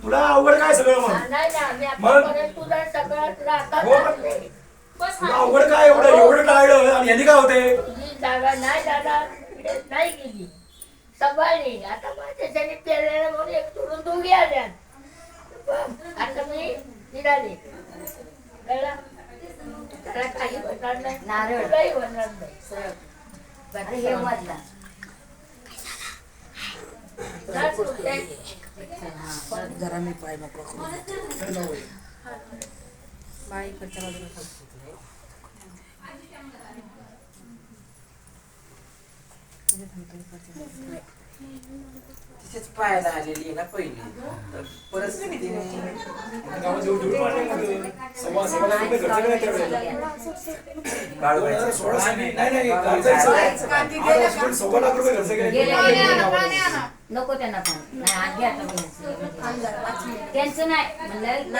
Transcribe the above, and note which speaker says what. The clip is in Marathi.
Speaker 1: तुला अवघड काय सगळं मग तुला अवघड काय एवढं एवढं टाळलं आणि यांनी काय होते
Speaker 2: जागा नाही दादा नाही गेली सांभाळली आता माझ्याच्याने पेरलेला म्हणून एक सोडून दोघी आल्या आता मी निघाले कळला त्याला काही होणार नाही नारळही होणार नाही हे वाटला
Speaker 3: जरा मी पाय मोकळा बाईकडच्या बाजूला तिथेच पायाला आलेली आहे ना पहिली परिस्थिती
Speaker 2: नको त्यांना पण नाही आधी आता त्यांचं नाही म्हणलं